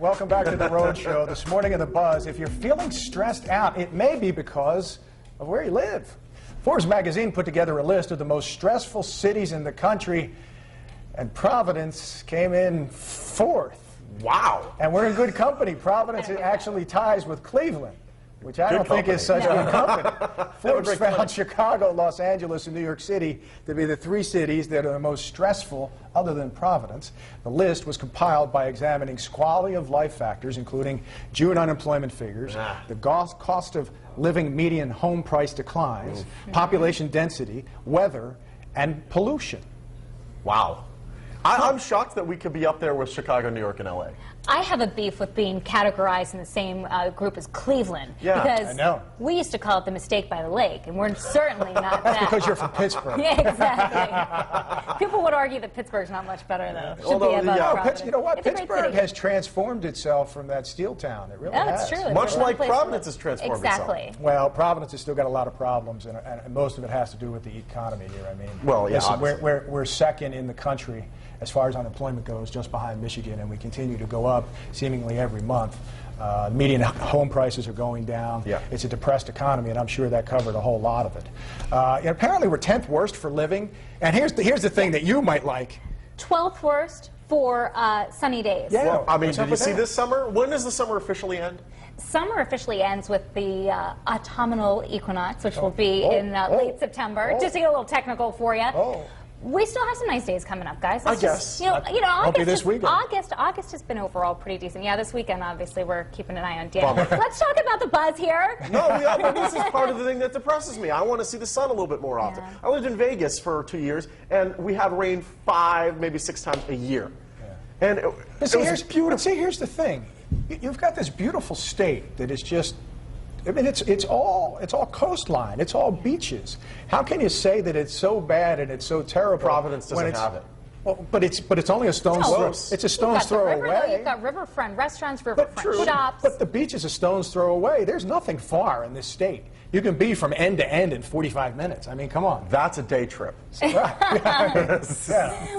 Welcome back to the Road Show. This morning in the Buzz, if you're feeling stressed out, it may be because of where you live. Forbes magazine put together a list of the most stressful cities in the country, and Providence came in 4th. Wow. And we're in good company. Providence actually ties with Cleveland, which I don't think is such good company. Forbes found Chicago, Los Angeles, and New York City to be the 3 cities that are the most stressful other than Providence. The list was compiled by examining quality of life factors, including June unemployment figures, the cost of living median home price declines, population density, weather, and pollution. Wow. I'm shocked that we could be up there with Chicago, New York, and L.A. I have a beef with being categorized in the same group as Cleveland. Yeah, because I know. We used to call it the mistake by the lake, and we're certainly not That's that. because you're from Pittsburgh. Yeah, exactly. People would argue that Pittsburgh's not much better, though. Should be above Providence. You know what? It's a great Pittsburgh city. has transformed itself from that steel town. It really has. That's true. Much It's a like place to Providence live. has transformed Exactly. itself. Well, Providence has still got a lot of problems, and most of it has to do with the economy here. I mean, well, yeah, listen, we're second in the country as far as unemployment goes, just behind Michigan, and we continue to go up seemingly every month. Median home prices are going down. Yeah. It's a depressed economy, and I'm sure that covered a whole lot of it. And apparently, we're 10th worst for living. And here's the thing that you might like. 12th worst for sunny days. Yeah. Well, I mean, What's up did you with see that? this summer? When does the summer officially end? Summer officially ends with the autumnal equinox, which will be in late September. Just to get a little technical for you. We still have some nice days coming up, guys. I guess. Won't be this weekend. August has been overall pretty decent. Yeah, this weekend, obviously, we're keeping an eye on Dan. Let's talk about the Buzz here. No, yeah, but this is part of the thing that depresses me. I want to see the sun a little bit more often. Yeah. I lived in Vegas for 2 years, and we had rain 5, maybe 6 times a year. Yeah. And it was beautiful. See, here's the thing. You've got this beautiful state that is just, I mean, it's all coastline. It's all beaches. How can you say that it's so bad and it's so terrible? Providence doesn't have it. Well, but it's only a stone's throw. It's a stone's throw away. You've got riverfront restaurants, riverfront shops. But the beach is a stone's throw away. There's nothing far in this state. You can be from end to end in 45 minutes. I mean, come on. That's a day trip. What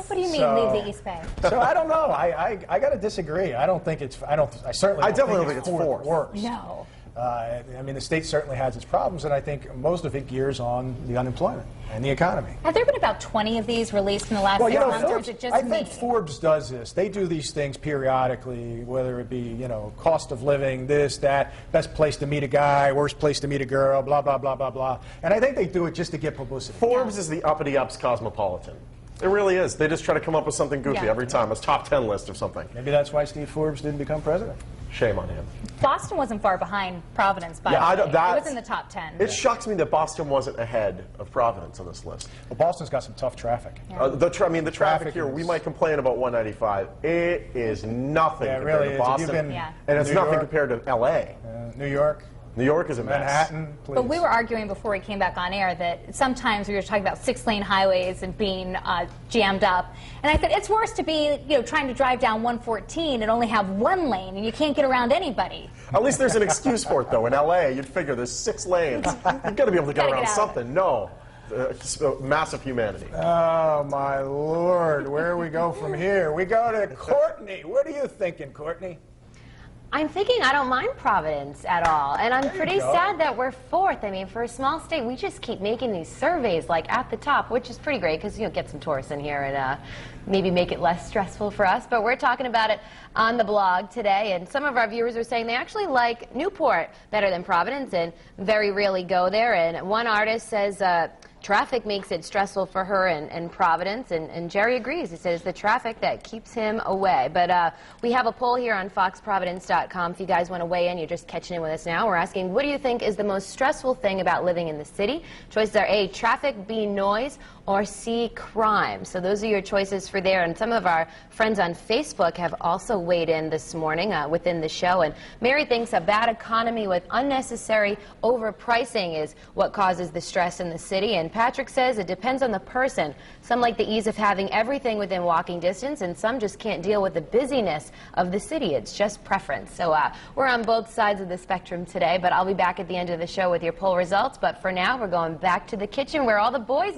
do you mean, leave the East Bay? So I don't know. I got to disagree. I don't think it's. I certainly don't think it's fourth worst. No. I mean, the state certainly has its problems, and I think most of it gears on the unemployment and the economy. Have there been about 20 of these released in the last 6 months, or is it just I think Forbes does this. They do these things periodically, whether it be, cost of living, this, that, best place to meet a guy, worst place to meet a girl, blah, blah, blah, blah, blah. And I think they do it just to get publicity. Forbes is the uppity-ups cosmopolitan. It really is. They just try to come up with something goofy every time. A top 10 list of something. Maybe that's why Steve Forbes didn't become president. Shame on him. Boston wasn't far behind Providence, by the way. It was in the top 10. It shocks me that Boston wasn't ahead of Providence on this list. Well, Boston's got some tough traffic. Yeah. The traffic here, we might complain about 195. It is nothing compared to Boston. And it's nothing compared to L.A. New York. New York is a mess. Manhattan, please. But we were arguing before we came back on air that sometimes we were talking about 6-lane highways and being jammed up. And I said, it's worse to be trying to drive down 114 and only have 1 lane and you can't get around anybody. At least there's an excuse for it, though. In L.A., you'd figure there's 6 lanes. You've got to be able to get around something. No. Massive humanity. Oh, my Lord. Where do we go from here? We go to Courtney. What are you thinking, Courtney? I'm thinking I don't mind Providence at all, and I'm pretty sad that we're 4th. I mean, for a small state, we just keep making these surveys like at the top, which is pretty great because get some tourists in here and maybe make it less stressful for us. But we're talking about it on the blog today, and some of our viewers are saying they actually like Newport better than Providence and very rarely go there. And one artist says traffic makes it stressful for her in Providence, and Jerry agrees. He says the traffic that keeps him away. But we have a poll here on foxprovidence.com. If you guys want to weigh in, you're just catching in with us now. We're asking, what do you think is the most stressful thing about living in the city? Choices are A, traffic, B, noise, or C, crime. So those are your choices for there. And some of our friends on Facebook have also weighed in this morning within the show. And Mary thinks a bad economy with unnecessary overpricing is what causes the stress in the city. And Patrick says it depends on the person. Some like the ease of having everything within walking distance, and some just can't deal with the busyness of the city. It's just preference. So we're on both sides of the spectrum today, but I'll be back at the end of the show with your poll results. But for now, we're going back to the kitchen where all the boys